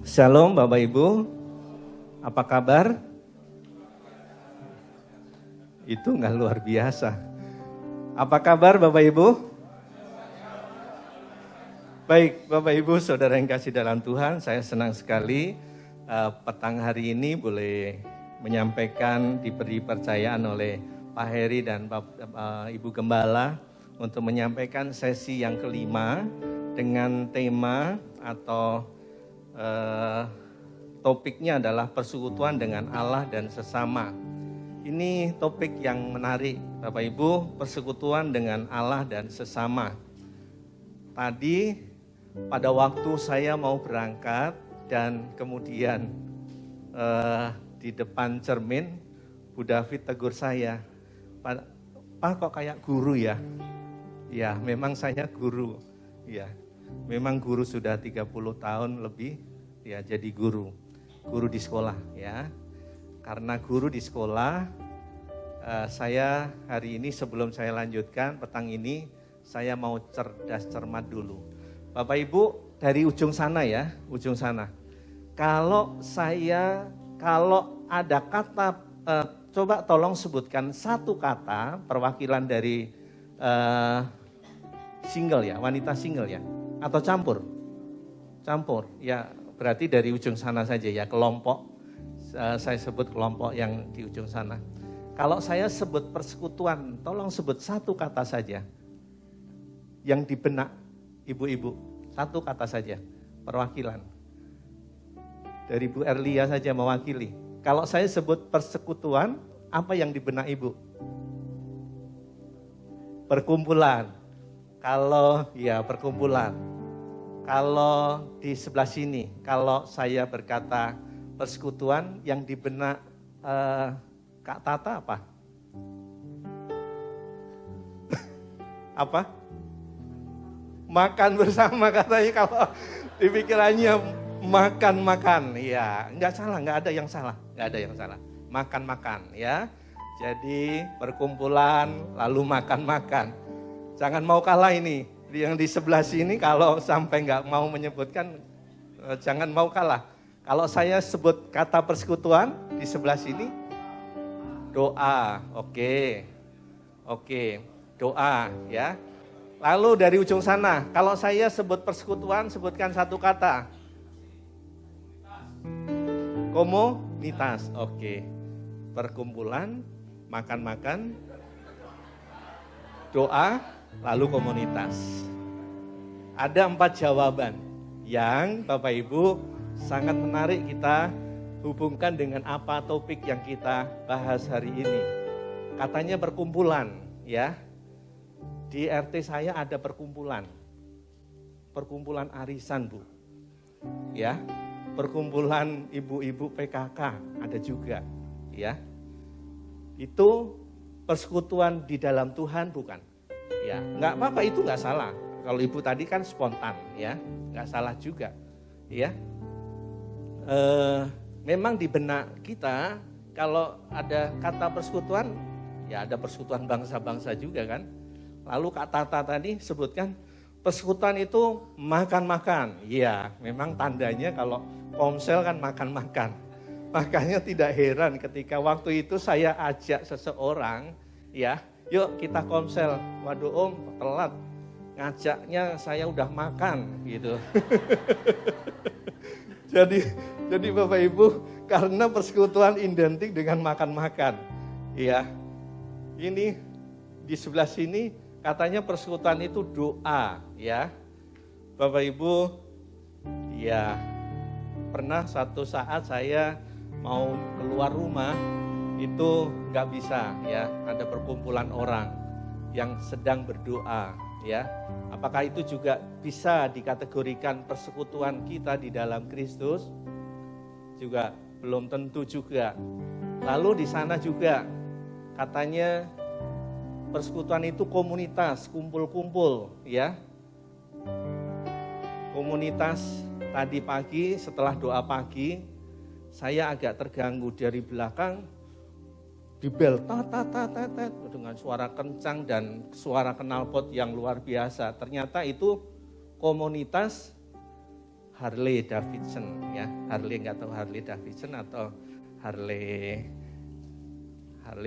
Shalom Bapak Ibu, apa kabar? Itu nggak luar biasa. Apa kabar Bapak Ibu? Baik Bapak Ibu, saudara yang kasih dalam Tuhan, saya senang sekali petang hari ini boleh menyampaikan, diberi percayaan oleh Pak Heri dan Ibu Gembala untuk menyampaikan sesi yang kelima dengan tema atau topiknya adalah persekutuan dengan Allah dan sesama. Ini topik yang menarik Bapak Ibu, persekutuan dengan Allah dan sesama. Tadi pada waktu saya mau berangkat dan kemudian di depan cermin Bu David tegur saya, Pak kok kayak guru ya? Ya memang saya guru, ya memang guru sudah 30 tahun lebih. Ya, jadi guru di sekolah ya. Karena guru di sekolah, saya hari ini sebelum saya lanjutkan petang ini, saya mau cerdas cermat dulu. Bapak Ibu dari ujung sana ya, ujung sana. Kalau ada kata, coba tolong sebutkan satu kata perwakilan dari single ya, wanita single ya, atau campur ya. Berarti dari ujung sana saja ya, kelompok, saya sebut kelompok yang di ujung sana. Kalau saya sebut persekutuan, tolong sebut satu kata saja. Yang di benak ibu-ibu, satu kata saja, perwakilan. Dari Bu Erlia saja mewakili. Kalau saya sebut persekutuan, apa yang di benak ibu? Perkumpulan. Kalau ya perkumpulan. Kalau di sebelah sini, kalau saya berkata persekutuan, yang di benak Kak Tata apa? Apa? Makan bersama katanya, kalau di pikirannya makan-makan. Ya, enggak salah, enggak ada yang salah. Makan-makan ya. Jadi perkumpulan lalu makan-makan. Jangan mau kalah ini. Yang di sebelah sini kalau sampai nggak mau menyebutkan, jangan mau kalah. Kalau saya sebut kata persekutuan di sebelah sini, doa, oke, doa ya. Lalu dari ujung sana, kalau saya sebut persekutuan, sebutkan satu kata. Komunitas, oke. Perkumpulan, makan-makan, doa, lalu komunitas. Ada 4 jawaban yang Bapak Ibu sangat menarik kita hubungkan dengan apa topik yang kita bahas hari ini. Katanya perkumpulan ya. Di RT saya ada perkumpulan. Perkumpulan arisan Bu. Ya. Perkumpulan ibu-ibu PKK ada juga ya. Itu persekutuan di dalam Tuhan bukan? Ya, nggak apa-apa, itu nggak salah. Kalau ibu tadi kan spontan, ya, nggak salah juga, ya. Memang di benak kita kalau ada kata persekutuan, ya ada persekutuan bangsa-bangsa juga kan. Lalu Kak Tata tadi sebutkan persekutuan itu makan-makan. Ya, memang tandanya kalau Komsel kan makan-makan. Makanya tidak heran ketika waktu itu saya ajak seseorang, ya. Yuk kita Komsel, waduh Om telat, ngajaknya saya udah makan gitu. Jadi Bapak Ibu, karena persekutuan identik dengan makan-makan. Ya, ini di sebelah sini katanya persekutuan itu doa ya. Bapak Ibu, ya pernah satu saat saya mau keluar rumah, itu nggak bisa ya, ada perkumpulan orang yang sedang berdoa ya. Apakah itu juga bisa dikategorikan persekutuan kita di dalam Kristus? Juga belum tentu juga. Lalu di sana juga katanya persekutuan itu komunitas, kumpul-kumpul ya. Komunitas tadi pagi setelah doa pagi, saya agak terganggu dari belakang. Dibel dengan suara kencang dan suara knalpot yang luar biasa. Ternyata itu komunitas Harley Davidson ya. Harley nggak tahu Harley Davidson atau Harley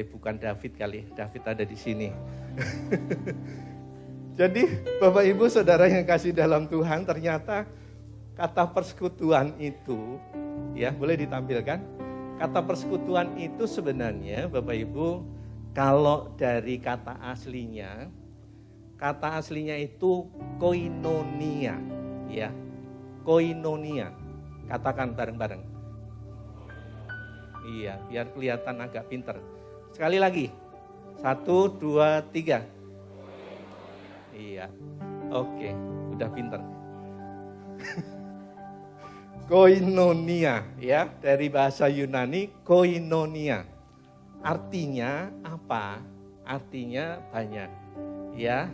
bukan David kali. David ada di sini. Jadi Bapak Ibu Saudara yang kasih dalam Tuhan, ternyata kata persekutuan itu ya, boleh ditampilkan. Kata persekutuan itu sebenarnya Bapak Ibu, kalau dari kata aslinya itu koinonia ya. Koinonia. Katakan bareng-bareng. Iya, biar kelihatan agak pinter. Sekali lagi. 1, 2, 3. Iya. Oke, udah pinter. Koinonia ya, dari bahasa Yunani koinonia. Artinya apa? Artinya banyak. Ya.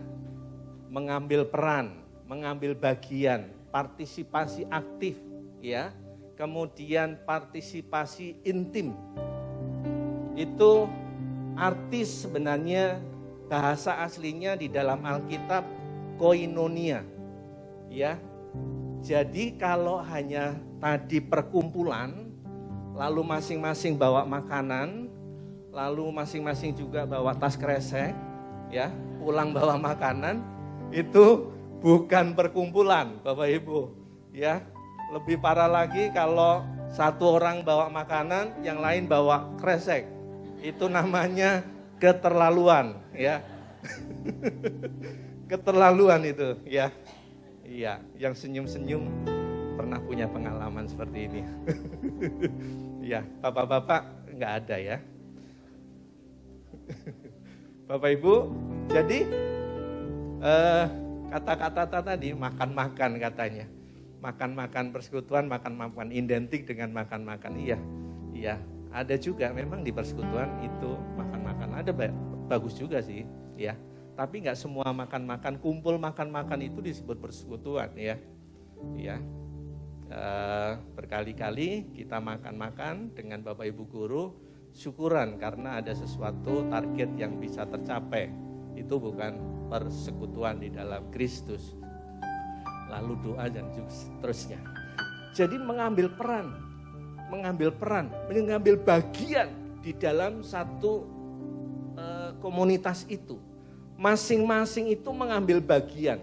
Mengambil peran, mengambil bagian, partisipasi aktif ya. Kemudian partisipasi intim. Itu artis sebenarnya bahasa aslinya di dalam Alkitab koinonia. Ya. Jadi kalau hanya tadi perkumpulan, lalu masing-masing bawa makanan, lalu masing-masing juga bawa tas kresek, ya, pulang bawa makanan, itu bukan perkumpulan, Bapak Ibu. Ya, lebih parah lagi kalau satu orang bawa makanan, yang lain bawa kresek. Itu namanya keterlaluan, ya. Keterlaluan itu, ya. Iya, yang senyum-senyum pernah punya pengalaman seperti ini. Ya, bapak-bapak nggak ada ya. Bapak Ibu, jadi kata-kata tadi makan-makan katanya. Makan-makan persekutuan, makan-makan identik dengan makan-makan. Iya, ada juga memang di persekutuan itu makan-makan. Ada bagus juga sih, ya. Tapi nggak semua makan-makan, kumpul makan-makan itu disebut persekutuan ya. Ya, berkali-kali kita makan-makan dengan Bapak Ibu Guru, syukuran karena ada sesuatu target yang bisa tercapai. Itu bukan persekutuan di dalam Kristus. Lalu doa dan seterusnya. Jadi mengambil bagian di dalam satu komunitas itu. Masing-masing itu mengambil bagian,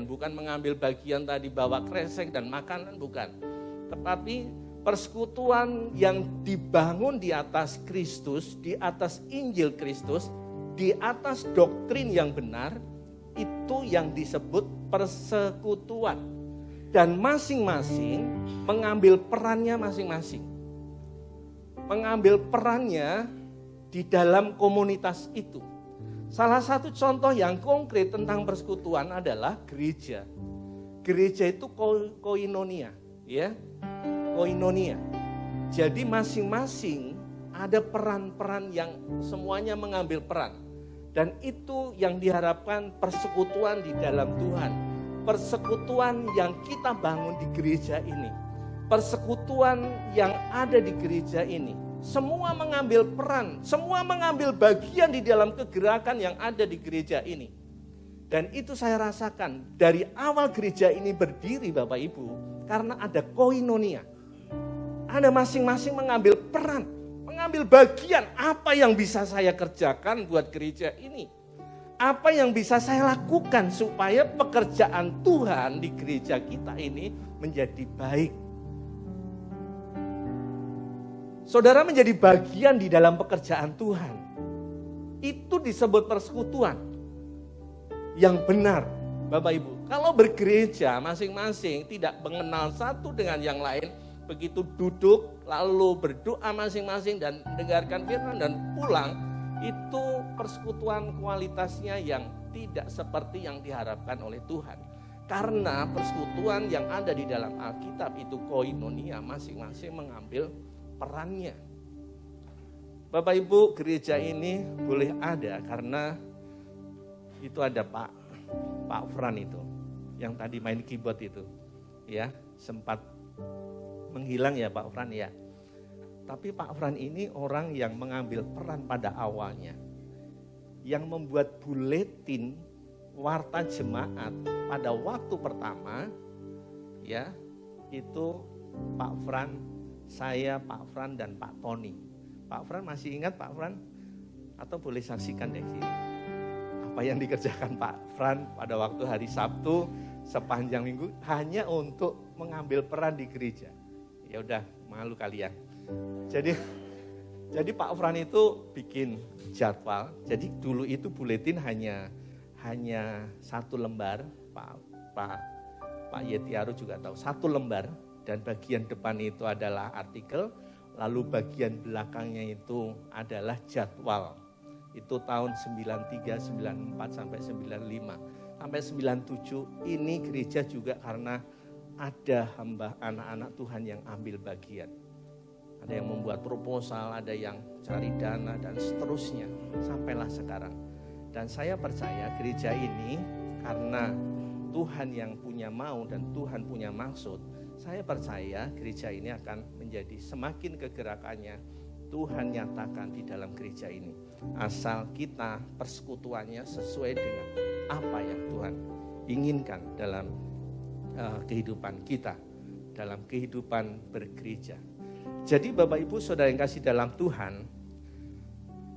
bukan mengambil bagian tadi bawa kresek dan makanan, bukan. Tetapi persekutuan yang dibangun di atas Kristus, di atas Injil Kristus, di atas doktrin yang benar, itu yang disebut persekutuan. Dan masing-masing mengambil perannya masing-masing. Mengambil perannya di dalam komunitas itu. Salah satu contoh yang konkret tentang persekutuan adalah gereja. Gereja itu koinonia, ya. Koinonia. Jadi masing-masing ada peran-peran yang semuanya mengambil peran. Dan itu yang diharapkan persekutuan di dalam Tuhan. Persekutuan yang kita bangun di gereja ini. Persekutuan yang ada di gereja ini. Semua mengambil peran, semua mengambil bagian di dalam kegerakan yang ada di gereja ini. Dan itu saya rasakan dari awal gereja ini berdiri Bapak Ibu, karena ada koinonia. Ada masing-masing mengambil peran, mengambil bagian apa yang bisa saya kerjakan buat gereja ini. Apa yang bisa saya lakukan supaya pekerjaan Tuhan di gereja kita ini menjadi baik. Saudara menjadi bagian di dalam pekerjaan Tuhan. Itu disebut persekutuan yang benar, Bapak Ibu. Kalau bergereja masing-masing tidak mengenal satu dengan yang lain, begitu duduk lalu berdoa masing-masing dan mendengarkan firman dan pulang, itu persekutuan kualitasnya yang tidak seperti yang diharapkan oleh Tuhan. Karena persekutuan yang ada di dalam Alkitab itu koinonia, masing-masing mengambil perannya. Bapak Ibu, gereja ini boleh ada karena itu ada Pak Fran itu yang tadi main keyboard itu, ya, sempat menghilang ya Pak Fran ya. Tapi Pak Fran ini orang yang mengambil peran pada awalnya, yang membuat buletin warta jemaat pada waktu pertama, ya, itu Pak Fran, saya, Pak Fran dan Pak Tony. Pak Fran masih ingat Pak Fran? Atau boleh saksikan deh sini. Apa yang dikerjakan Pak Fran pada waktu hari Sabtu sepanjang minggu hanya untuk mengambil peran di gereja. Ya udah, malu kalian. Jadi Pak Fran itu bikin jadwal. Jadi dulu itu buletin hanya 1 lembar. Pak Yetiaru juga tahu 1 lembar, dan bagian depan itu adalah artikel, lalu bagian belakangnya itu adalah jadwal. Itu tahun 93, 94 sampai 95. Sampai 97 ini gereja juga karena ada hamba anak-anak Tuhan yang ambil bagian. Ada yang membuat proposal, ada yang cari dana dan seterusnya. Sampailah sekarang. Dan saya percaya gereja ini karena Tuhan yang punya mau dan Tuhan punya maksud, saya percaya gereja ini akan menjadi semakin kegerakannya Tuhan nyatakan di dalam gereja ini. Asal kita persekutuannya sesuai dengan apa yang Tuhan inginkan dalam kehidupan kita, dalam kehidupan bergereja. Jadi Bapak Ibu Saudara yang kasih dalam Tuhan,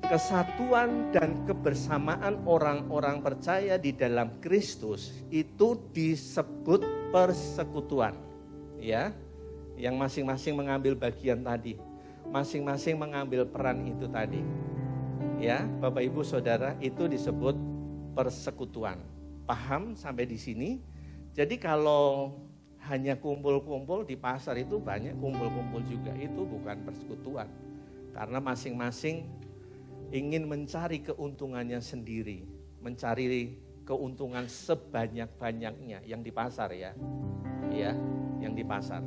kesatuan dan kebersamaan orang-orang percaya di dalam Kristus itu disebut persekutuan. Ya, yang masing-masing mengambil bagian tadi, masing-masing mengambil peran itu tadi. Ya, Bapak Ibu Saudara, itu disebut persekutuan. Paham sampai di sini? Jadi kalau hanya kumpul-kumpul di pasar itu banyak kumpul-kumpul juga, itu bukan persekutuan. Karena masing-masing ingin mencari keuntungannya sendiri, mencari keuntungan sebanyak-banyaknya yang di pasar ya, yang di pasar.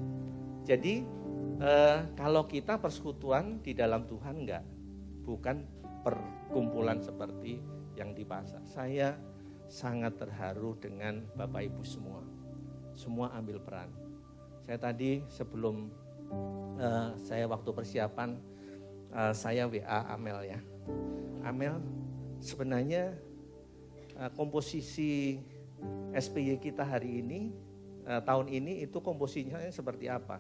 Jadi kalau kita persekutuan di dalam Tuhan bukan perkumpulan seperti yang di pasar. Saya sangat terharu dengan Bapak Ibu semua ambil peran. Saya tadi sebelum saya waktu persiapan saya WA Amel ya. Amel, sebenarnya komposisi SPY kita hari ini, tahun ini itu komposisinya seperti apa?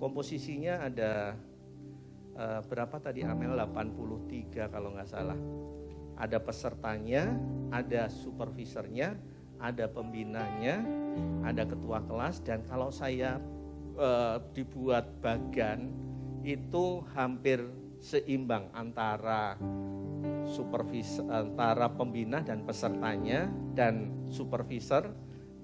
Komposisinya ada berapa tadi Amel? 83 kalau nggak salah. Ada pesertanya, ada supervisornya, ada pembinanya, ada ketua kelas, dan kalau saya dibuat bagan itu hampir seimbang antara antara pembina dan pesertanya dan supervisor,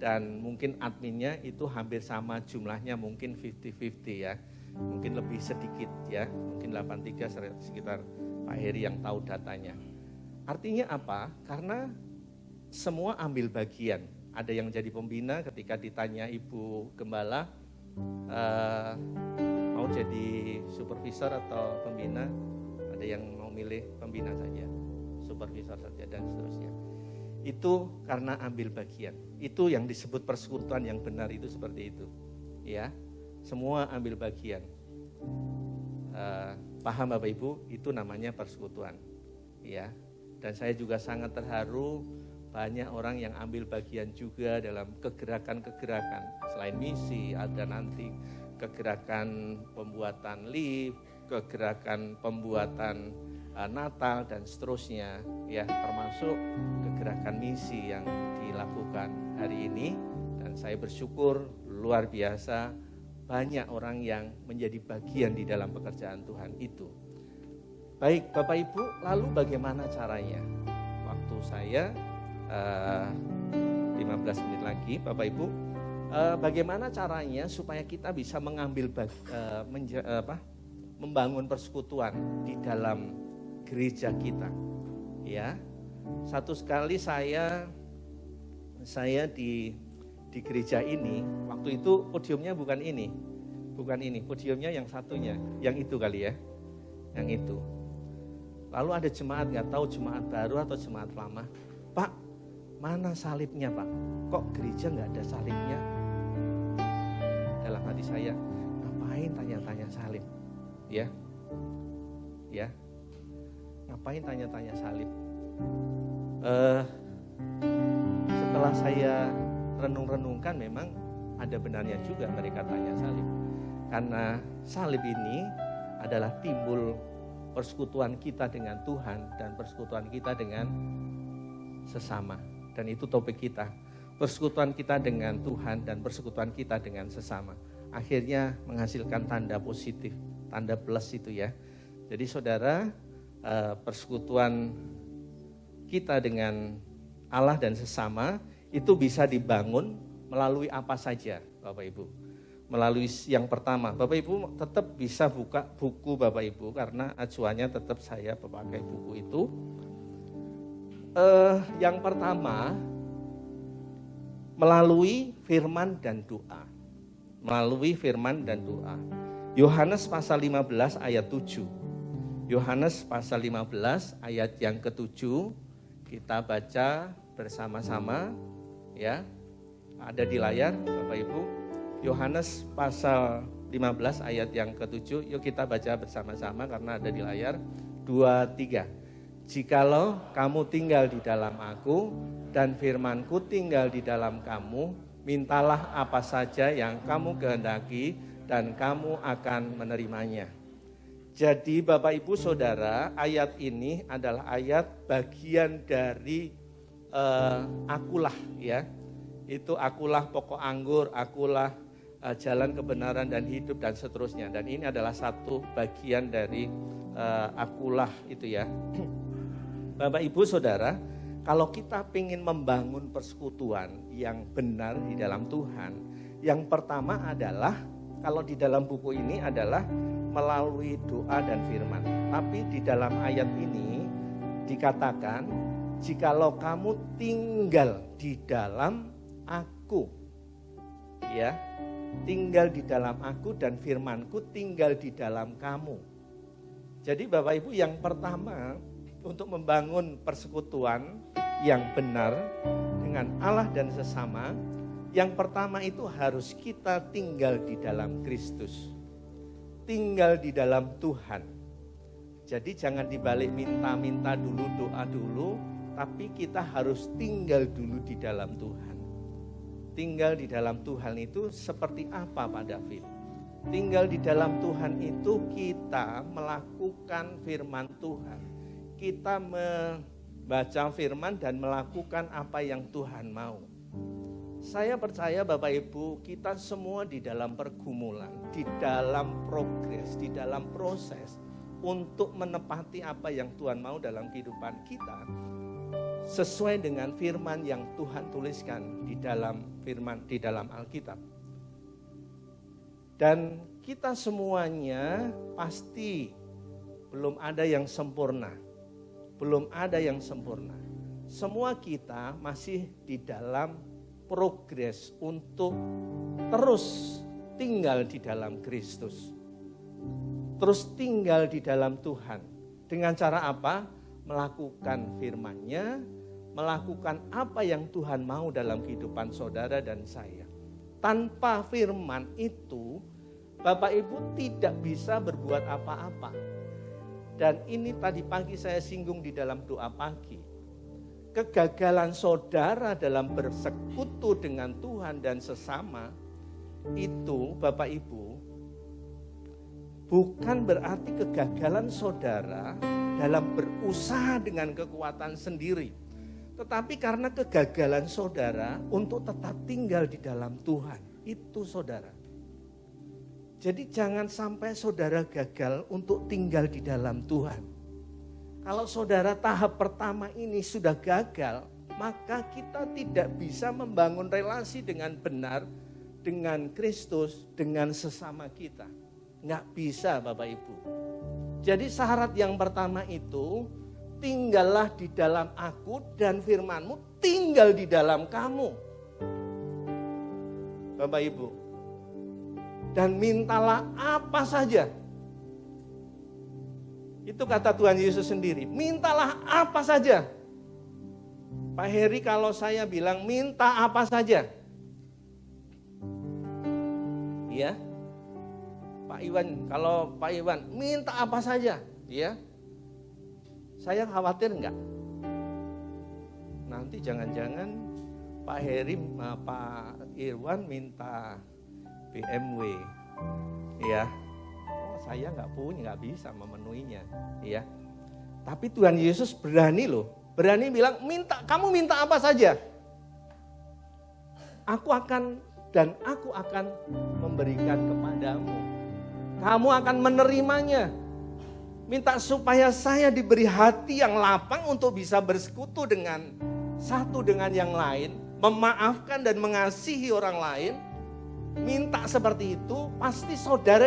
dan mungkin adminnya itu hampir sama jumlahnya, mungkin 50-50 ya, mungkin lebih sedikit ya, mungkin 83 sekitar Pak Heri yang tahu datanya. Artinya apa? Karena semua ambil bagian. Ada yang jadi pembina ketika ditanya Ibu Gembala, mau jadi supervisor atau pembina, ada yang mau milih pembina saja, supervisor saja dan seterusnya. Itu karena ambil bagian. Itu yang disebut persekutuan yang benar itu seperti itu. Ya, semua ambil bagian. Paham Bapak Ibu? Itu namanya persekutuan. Ya. Dan saya juga sangat terharu banyak orang yang ambil bagian juga dalam kegerakan-kegerakan. Selain misi, ada nanti kegerakan pembuatan lift, kegerakan pembuatan Natal dan seterusnya, ya, termasuk kegerakan misi yang dilakukan hari ini. Dan saya bersyukur luar biasa banyak orang yang menjadi bagian di dalam pekerjaan Tuhan itu. Baik Bapak Ibu, lalu bagaimana caranya? Waktu saya 15 menit lagi Bapak Ibu, bagaimana caranya supaya kita bisa mengambil membangun persekutuan di dalam gereja kita, ya. Satu sekali saya di gereja ini, waktu itu podiumnya bukan ini, podiumnya yang satunya, yang itu kali ya, yang itu. Lalu ada jemaat, nggak tahu jemaat baru atau jemaat lama, Pak, mana salibnya Pak? Kok gereja nggak ada salibnya? Dalam hati saya, ngapain tanya-tanya salib? Ya, ngapain tanya-tanya salib? Setelah saya renung-renungkan, memang ada benarnya juga mereka tanya salib. Karena salib ini adalah timbul persekutuan kita dengan Tuhan dan persekutuan kita dengan sesama. Dan itu topik kita, persekutuan kita dengan Tuhan dan persekutuan kita dengan sesama. Akhirnya menghasilkan tanda positif, tanda plus itu ya. Jadi saudara, persekutuan kita dengan Allah dan sesama itu bisa dibangun melalui apa saja Bapak Ibu. Melalui yang pertama, Bapak Ibu tetap bisa buka buku Bapak Ibu karena acuannya tetap saya memakai buku itu. Yang pertama, melalui firman dan doa. Melalui firman dan doa. Yohanes pasal 15 ayat 7. Yohanes pasal 15 ayat yang ke-7 kita baca bersama-sama ya. Ada di layar Bapak Ibu. Yohanes pasal 15 ayat yang ke-7. Yuk kita baca bersama-sama karena ada di layar. 2, 3. Jikalau kamu tinggal di dalam aku dan firmanku tinggal di dalam kamu, mintalah apa saja yang kamu kehendaki dan kamu akan menerimanya. Jadi Bapak Ibu Saudara, ayat ini adalah ayat bagian dari akulah ya. Itu akulah pokok anggur, akulah jalan kebenaran dan hidup dan seterusnya. Dan ini adalah satu bagian dari akulah itu ya. Bapak Ibu Saudara, kalau kita ingin membangun persekutuan yang benar di dalam Tuhan, yang pertama adalah, kalau di dalam buku ini adalah melalui doa dan firman. Tapi di dalam ayat ini dikatakan, jikalau kamu tinggal di dalam aku, ya, tinggal di dalam aku dan firmanku tinggal di dalam kamu. Jadi Bapak Ibu, yang pertama untuk membangun persekutuan yang benar dengan Allah dan sesama, yang pertama itu harus kita tinggal di dalam Kristus. Tinggal di dalam Tuhan. Jadi jangan dibalik minta-minta dulu, doa dulu, tapi kita harus tinggal dulu di dalam Tuhan. Tinggal di dalam Tuhan itu seperti apa Pak David? Tinggal di dalam Tuhan itu kita melakukan firman Tuhan. Kita membaca firman dan melakukan apa yang Tuhan mau. Saya percaya Bapak Ibu, kita semua di dalam pergumulan, di dalam progres, di dalam proses untuk menepati apa yang Tuhan mau dalam kehidupan kita, sesuai dengan firman yang Tuhan tuliskan di dalam firman, di dalam Alkitab. Dan kita semuanya pasti belum ada yang sempurna. Belum ada yang sempurna. Semua kita masih di dalam progres untuk terus tinggal di dalam Kristus. Terus tinggal di dalam Tuhan. Dengan cara apa? Melakukan firman-Nya, melakukan apa yang Tuhan mau dalam kehidupan saudara dan saya. Tanpa firman itu, Bapak Ibu tidak bisa berbuat apa-apa. Dan ini tadi pagi saya singgung di dalam doa pagi. Kegagalan saudara dalam bersekutu dengan Tuhan dan sesama itu Bapak Ibu bukan berarti kegagalan saudara dalam berusaha dengan kekuatan sendiri, tetapi karena kegagalan saudara untuk tetap tinggal di dalam Tuhan. Itu saudara. Jadi jangan sampai saudara gagal untuk tinggal di dalam Tuhan. Kalau saudara tahap pertama ini sudah gagal, maka kita tidak bisa membangun relasi dengan benar dengan Kristus, dengan sesama kita. Nggak bisa Bapak Ibu. Jadi syarat yang pertama itu, tinggallah di dalam aku dan firman-Mu tinggal di dalam kamu. Bapak Ibu. Dan mintalah apa saja. Itu kata Tuhan Yesus sendiri, mintalah apa saja. Pak Heri, kalau saya bilang minta apa saja. Ya. Pak Iwan, kalau Pak Iwan minta apa saja, ya. Saya khawatir enggak? Nanti jangan-jangan Pak Heri, Pak Irwan minta BMW, ya. Oh, saya nggak punya, nggak bisa memenuhinya, ya. Tapi Tuhan Yesus berani loh, berani bilang, kamu minta apa saja, aku akan memberikan kepadamu. Kamu akan menerimanya. Minta supaya saya diberi hati yang lapang untuk bisa bersekutu dengan satu dengan yang lain, memaafkan dan mengasihi orang lain. Minta seperti itu, pasti saudara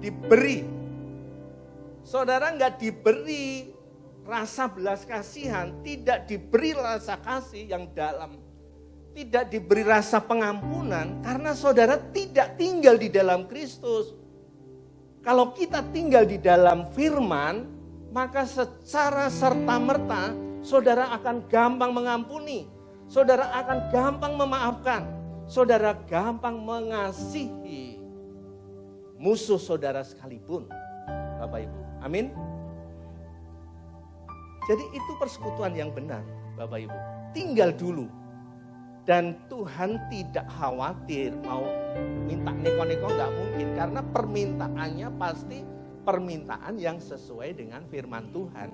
diberi. Saudara nggak diberi rasa belas kasihan, tidak diberi rasa kasih yang dalam, tidak diberi rasa pengampunan, karena saudara tidak tinggal di dalam Kristus. Kalau kita tinggal di dalam firman, maka secara serta-merta saudara akan gampang mengampuni, saudara akan gampang memaafkan, saudara gampang mengasihi musuh saudara sekalipun. Bapak Ibu, amin. Jadi itu persekutuan yang benar, Bapak Ibu. Tinggal dulu. Dan Tuhan tidak khawatir mau minta neko-neko, nggak mungkin. Karena permintaannya pasti permintaan yang sesuai dengan firman Tuhan.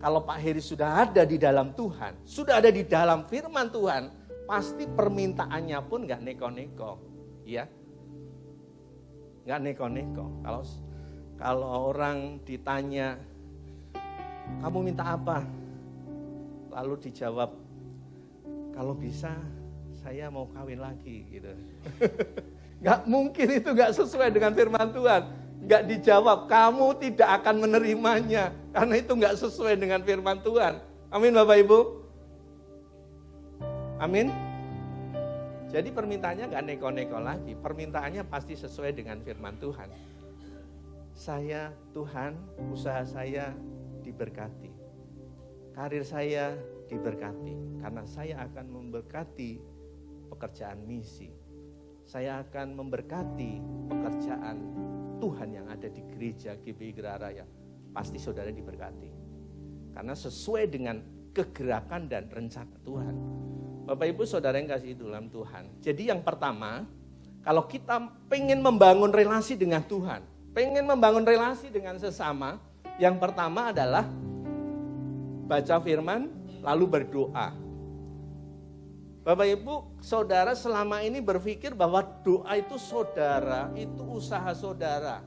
Kalau Pak Heri sudah ada di dalam Tuhan, sudah ada di dalam firman Tuhan, pasti permintaannya pun nggak neko-neko, ya, nggak neko-neko. Kalau orang ditanya, kamu minta apa? Lalu dijawab, kalau bisa saya mau kawin lagi, gitu. Gak mungkin, itu gak sesuai dengan firman Tuhan. Gak dijawab, kamu tidak akan menerimanya. Karena itu gak sesuai dengan firman Tuhan. Amin Bapak Ibu. Amin. Jadi permintaannya gak neko-neko lagi. Permintaannya pasti sesuai dengan firman Tuhan. Saya, Tuhan, usaha saya diberkati. Karir saya diberkati, karena saya akan memberkati pekerjaan misi. Saya akan memberkati pekerjaan Tuhan yang ada di gereja GBI Geraraya. Pasti saudara diberkati. Karena sesuai dengan kegerakan dan rencana Tuhan. Bapak Ibu saudara yang kasih dalam Tuhan. Jadi yang pertama, kalau kita pengen membangun relasi dengan Tuhan, pengen membangun relasi dengan sesama, yang pertama adalah baca firman, lalu berdoa. Bapak Ibu, saudara selama ini berpikir bahwa doa itu saudara, itu usaha saudara.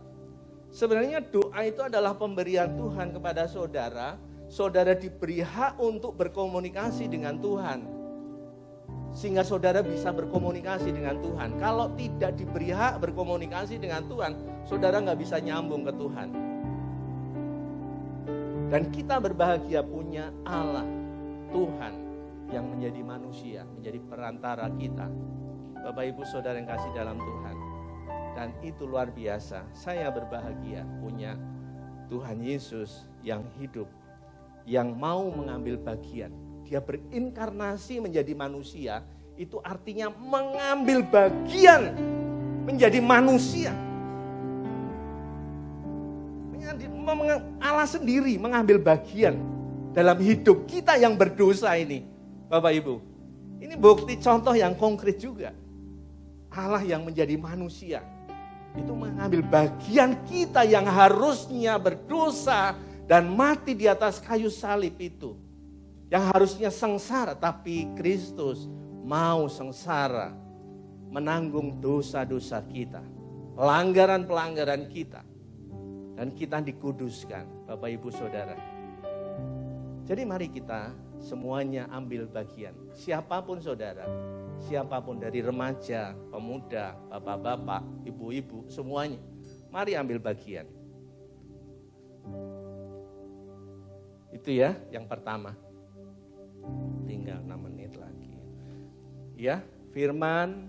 Sebenarnya doa itu adalah pemberian Tuhan kepada saudara. Saudara diberi hak untuk berkomunikasi dengan Tuhan. Sehingga saudara bisa berkomunikasi dengan Tuhan. Kalau tidak diberi hak berkomunikasi dengan Tuhan, saudara nggak bisa nyambung ke Tuhan. Dan kita berbahagia punya Allah, Tuhan yang menjadi manusia, menjadi perantara kita. Bapak Ibu saudara yang kasih dalam Tuhan. Dan itu luar biasa, saya berbahagia punya Tuhan Yesus yang hidup, yang mau mengambil bagian. Dia berinkarnasi menjadi manusia, itu artinya mengambil bagian menjadi manusia. Allah sendiri mengambil bagian dalam hidup kita yang berdosa ini, Bapak Ibu. Ini bukti contoh yang konkret juga. Allah yang menjadi manusia, itu mengambil bagian kita yang harusnya berdosa dan mati di atas kayu salib itu. Yang harusnya sengsara, tapi Kristus mau sengsara, menanggung dosa-dosa kita, pelanggaran-pelanggaran kita. Dan kita dikuduskan, Bapak Ibu Saudara. Jadi mari kita semuanya ambil bagian. Siapapun saudara, siapapun dari remaja, pemuda, bapak-bapak, ibu-ibu, semuanya. Mari ambil bagian. Itu ya yang pertama. Tinggal 6 menit lagi. Ya, firman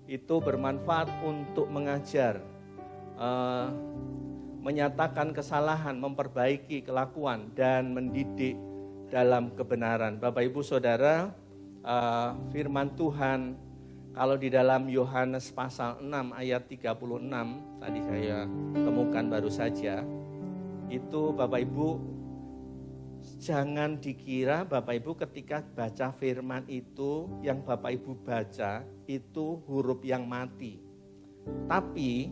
itu bermanfaat untuk mengajar, menyatakan kesalahan, memperbaiki kelakuan, dan mendidik dalam kebenaran. Bapak Ibu Saudara, firman Tuhan kalau di dalam Yohanes pasal 6 ayat 36, tadi saya temukan baru saja, itu Bapak Ibu, jangan dikira Bapak Ibu ketika baca firman itu, yang Bapak Ibu baca itu huruf yang mati. Tapi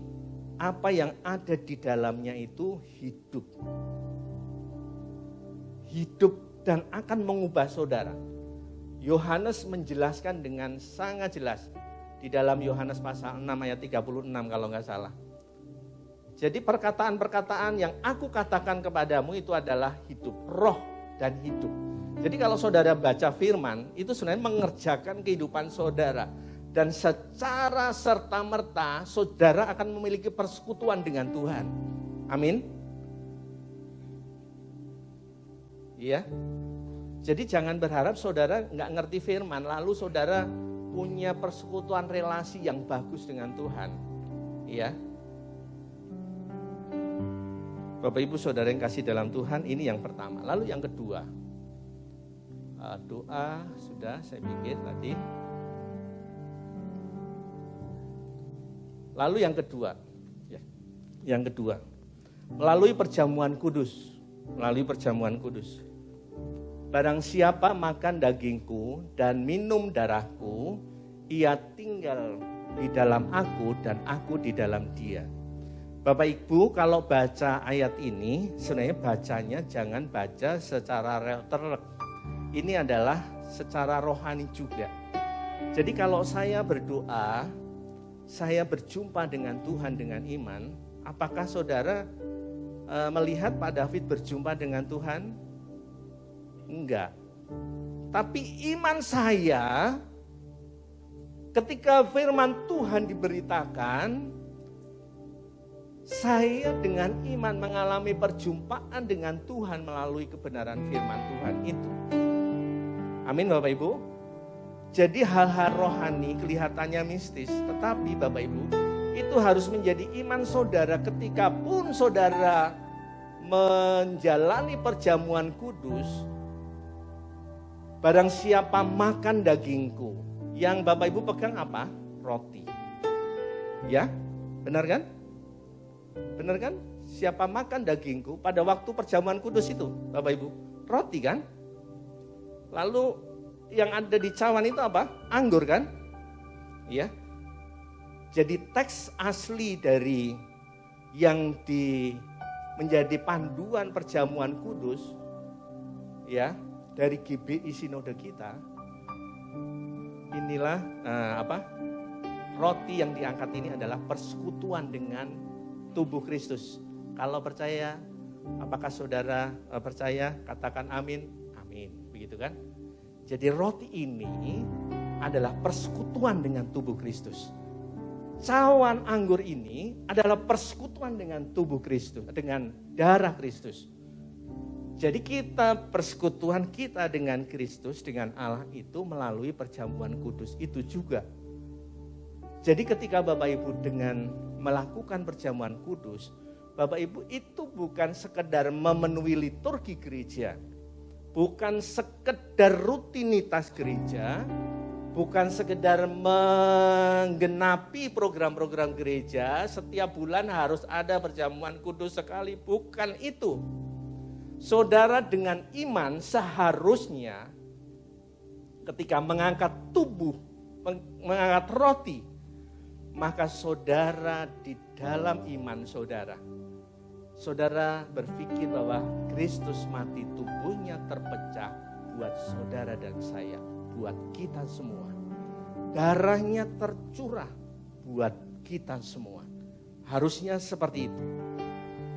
apa yang ada di dalamnya itu hidup. Hidup dan akan mengubah saudara. Yohanes menjelaskan dengan sangat jelas di dalam Yohanes pasal 6 ayat 36 kalau nggak salah. Jadi perkataan-perkataan yang aku katakan kepadamu itu adalah hidup, roh dan hidup. Jadi kalau saudara baca firman, itu sebenarnya mengerjakan kehidupan saudara. Dan secara serta-merta saudara akan memiliki persekutuan dengan Tuhan. Amin. Iya. Jadi jangan berharap saudara nggak ngerti firman, lalu saudara punya persekutuan relasi yang bagus dengan Tuhan. Iya. Bapak Ibu saudara yang kasih dalam Tuhan, ini yang pertama. Lalu yang kedua, doa sudah saya pikir tadi. Lalu yang kedua, melalui perjamuan kudus. Barang siapa makan dagingku dan minum darahku, ia tinggal di dalam aku dan aku di dalam dia. Bapak Ibu kalau baca ayat ini, sebenarnya bacanya jangan baca secara terlek. Ini adalah secara rohani juga. Jadi kalau saya berdoa, saya berjumpa dengan Tuhan dengan iman, apakah saudara melihat Pak David berjumpa dengan Tuhan? Enggak. Tapi iman saya ketika firman Tuhan diberitakan, saya dengan iman mengalami perjumpaan dengan Tuhan melalui kebenaran firman Tuhan itu. Amin Bapak Ibu. Jadi hal-hal rohani kelihatannya mistis, tetapi Bapak Ibu itu harus menjadi iman saudara ketika pun saudara menjalani perjamuan kudus. Barang siapa makan dagingku, yang Bapak Ibu pegang apa? Roti. Ya, benar kan? Benar kan? Siapa makan dagingku pada waktu perjamuan kudus itu, Bapak Ibu? Roti kan? Lalu yang ada di cawan itu apa? Anggur kan? Ya. Jadi teks asli dari yang menjadi panduan perjamuan kudus, ya, dari GBI Sinode kita, inilah roti yang diangkat ini adalah persekutuan dengan tubuh Kristus. Kalau percaya, apakah saudara percaya? Katakan amin. Amin. Begitu kan? Jadi roti ini adalah persekutuan dengan tubuh Kristus. Cawan anggur ini adalah persekutuan dengan tubuh Kristus, dengan darah Kristus. Jadi persekutuan kita dengan Kristus, dengan Allah itu melalui perjamuan kudus itu juga. Jadi ketika Bapak Ibu dengan melakukan perjamuan kudus, Bapak Ibu itu bukan sekedar memenuhi liturgi gereja, bukan sekedar rutinitas gereja, bukan sekedar menggenapi program-program gereja, setiap bulan harus ada perjamuan kudus sekali, bukan itu. Saudara dengan iman seharusnya ketika mengangkat tubuh, mengangkat roti, maka saudara di dalam iman saudara berpikir bahwa Kristus mati, tubuhnya terpecah buat saudara dan saya, buat kita semua. Darahnya tercurah buat kita semua. Harusnya seperti itu.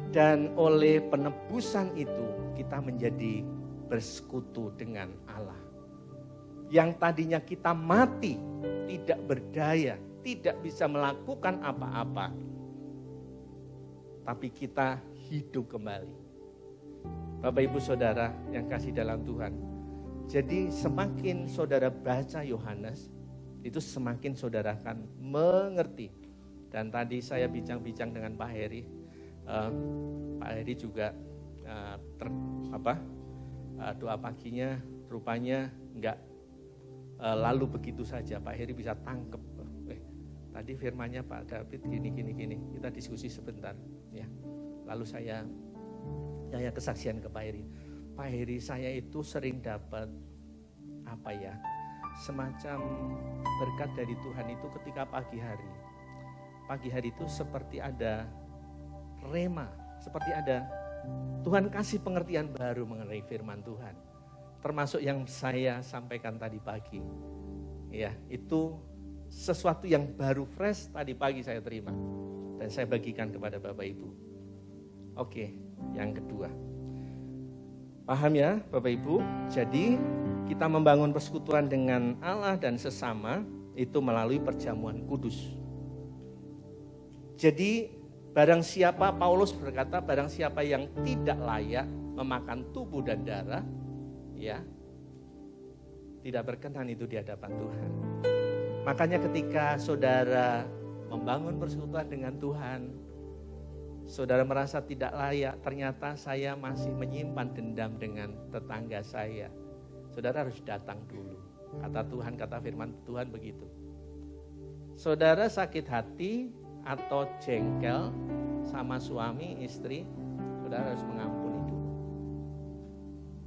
Dan oleh penebusan itu kita menjadi bersekutu dengan Allah. Yang tadinya kita mati, tidak berdaya, tidak bisa melakukan apa-apa, tapi kita hidup kembali. Bapak Ibu Saudara yang kasih dalam Tuhan, jadi semakin saudara baca Yohanes, itu semakin saudara akan mengerti. Dan tadi saya bincang-bincang dengan Pak Heri, Pak Heri juga doa paginya rupanya enggak lalu begitu saja. Pak Heri bisa tangkep. Tadi firmannya Pak David gini. Kita diskusi sebentar, ya. Lalu saya kesaksian ke Pak Heri. Pak Heri, saya itu sering dapat semacam berkat dari Tuhan itu ketika pagi hari. Pagi hari itu seperti ada rema, seperti ada Tuhan kasih pengertian baru mengenai firman Tuhan. Termasuk yang saya sampaikan tadi pagi. Ya, itu sesuatu yang baru fresh tadi pagi saya terima. Dan saya bagikan kepada Bapak Ibu. Oke, yang kedua. Paham ya Bapak Ibu? Jadi kita membangun persekutuan dengan Allah dan sesama itu melalui perjamuan kudus. Jadi barang siapa, Paulus berkata, barang siapa yang tidak layak memakan tubuh dan darah, ya, tidak berkenan itu di hadapan Tuhan. Makanya ketika saudara membangun persekutuan dengan Tuhan, saudara merasa tidak layak, ternyata saya masih menyimpan dendam dengan tetangga saya. Saudara harus datang dulu. Kata Tuhan, kata firman Tuhan begitu. Saudara sakit hati atau jengkel sama suami, istri, saudara harus mengampuni dulu.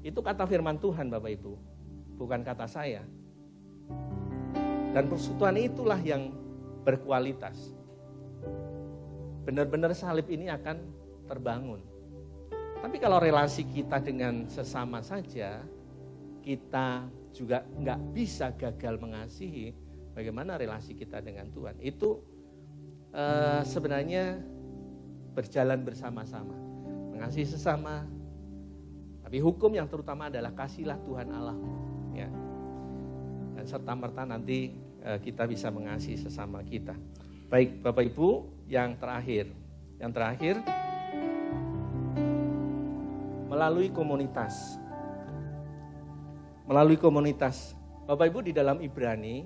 Itu kata firman Tuhan Bapak Ibu, bukan kata saya. Dan persekutuan itulah yang berkualitas. Benar-benar salib ini akan terbangun. Tapi kalau relasi kita dengan sesama saja, kita juga nggak bisa gagal mengasihi, bagaimana relasi kita dengan Tuhan. Itu sebenarnya berjalan bersama-sama. Mengasihi sesama, tapi hukum yang terutama adalah kasihlah Tuhan Allahmu. Ya. Dan serta-merta nanti kita bisa mengasihi sesama kita. Baik Bapak Ibu, yang terakhir melalui komunitas. Bapak Ibu, di dalam Ibrani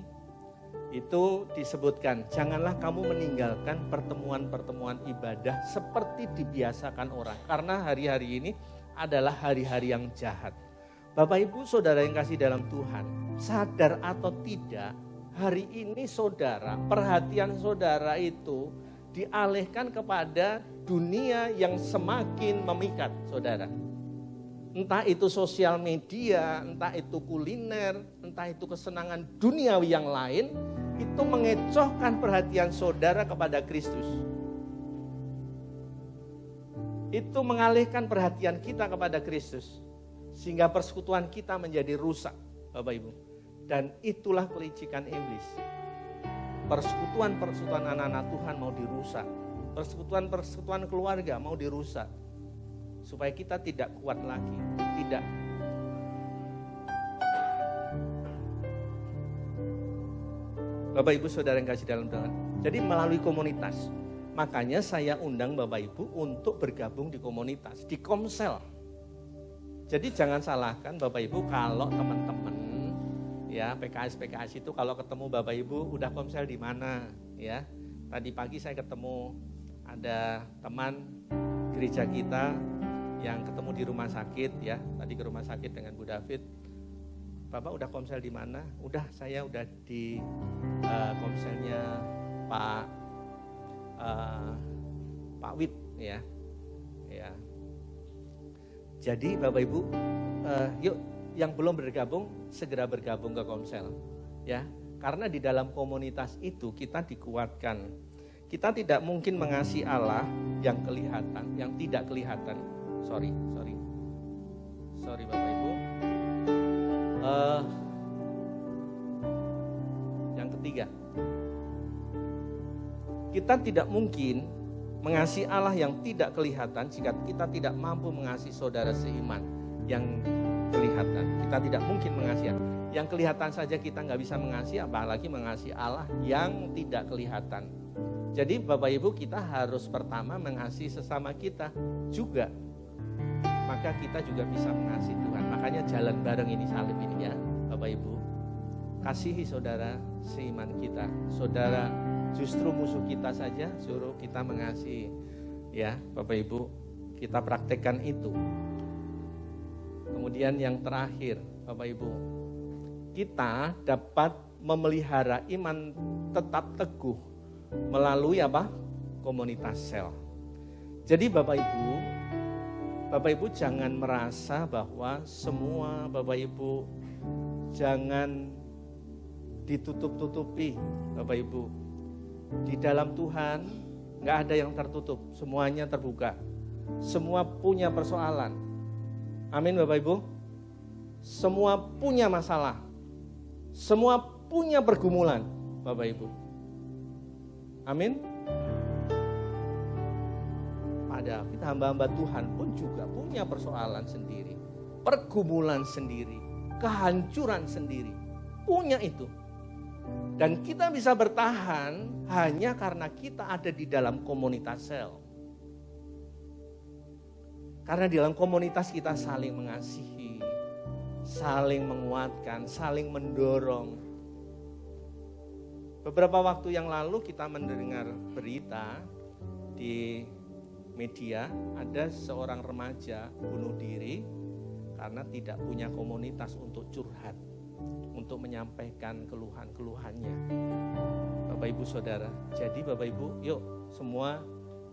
itu disebutkan, janganlah kamu meninggalkan pertemuan-pertemuan ibadah seperti dibiasakan orang. Karena hari-hari ini adalah hari-hari yang jahat. Bapak Ibu saudara yang kasih dalam Tuhan, sadar atau tidak, hari ini saudara, perhatian saudara itu dialihkan kepada dunia yang semakin memikat saudara. Entah itu sosial media, entah itu kuliner, entah itu kesenangan duniawi yang lain, itu mengecohkan perhatian saudara kepada Kristus. Itu mengalihkan perhatian kita kepada Kristus. Sehingga persekutuan kita menjadi rusak, Bapak Ibu. Dan itulah kelicikan iblis. Persekutuan anak-anak Tuhan mau dirusak. Persekutuan keluarga mau dirusak. Supaya kita tidak kuat lagi. Tidak. Bapak Ibu saudara yang kasih dalam Tuhan. Jadi melalui komunitas. Makanya saya undang Bapak Ibu untuk bergabung di komunitas. Di Komsel. Jadi jangan salahkan Bapak Ibu kalau teman-teman ya PKS itu kalau ketemu Bapak Ibu udah Komsel di mana ya. Tadi pagi saya ketemu ada teman gereja kita yang ketemu di rumah sakit ya, tadi ke rumah sakit dengan Bu David. Bapak udah Komsel di mana? Udah, saya udah di Komselnya Pak Wid ya. Ya. Jadi Bapak Ibu, yuk yang belum bergabung segera bergabung ke Komsel ya. Karena di dalam komunitas itu kita dikuatkan. Kita tidak mungkin mengasihi Allah yang kelihatan, yang tidak kelihatan. Sorry Bapak Ibu. Yang ketiga, kita tidak mungkin mengasihi Allah yang tidak kelihatan jika kita tidak mampu mengasihi saudara seiman yang kelihatan. Kita tidak mungkin mengasihi yang kelihatan saja kita nggak bisa mengasihi, apalagi mengasihi Allah yang tidak kelihatan. Jadi Bapak Ibu, kita harus pertama mengasihi sesama kita juga. Maka kita juga bisa mengasihi Tuhan. Makanya jalan bareng ini salib ini ya Bapak Ibu. Kasihi saudara seiman kita. Saudara justru musuh kita saja suruh kita mengasihi. Ya Bapak Ibu, kita praktekkan itu. Kemudian yang terakhir Bapak Ibu, kita dapat memelihara iman tetap teguh melalui apa? Komunitas sel. Jadi Bapak Ibu, Bapak Ibu jangan merasa bahwa semua Bapak Ibu jangan ditutup-tutupi Bapak Ibu. Di dalam Tuhan gak ada yang tertutup, semuanya terbuka. Semua punya persoalan. Amin Bapak Ibu. Semua punya masalah. Semua punya pergumulan Bapak Ibu. Amin. Padahal kita hamba-hamba Tuhan pun juga punya persoalan sendiri. Pergumulan sendiri. Kehancuran sendiri. Punya itu. Dan kita bisa bertahan hanya karena kita ada di dalam komunitas sel. Karena di dalam komunitas kita saling mengasihi, saling menguatkan, saling mendorong. Beberapa waktu yang lalu kita mendengar berita di media, ada seorang remaja bunuh diri karena tidak punya komunitas untuk curhat, untuk menyampaikan keluhan-keluhannya. Bapak Ibu Saudara, jadi Bapak Ibu yuk semua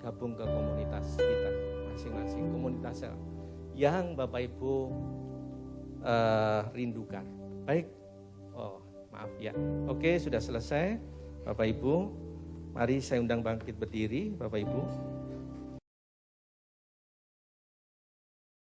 gabung ke komunitas kita masing-masing, komunitas sel yang Bapak Ibu rindukan. Baik, maaf ya. Oke, sudah selesai Bapak Ibu. Mari saya undang bangkit berdiri Bapak Ibu.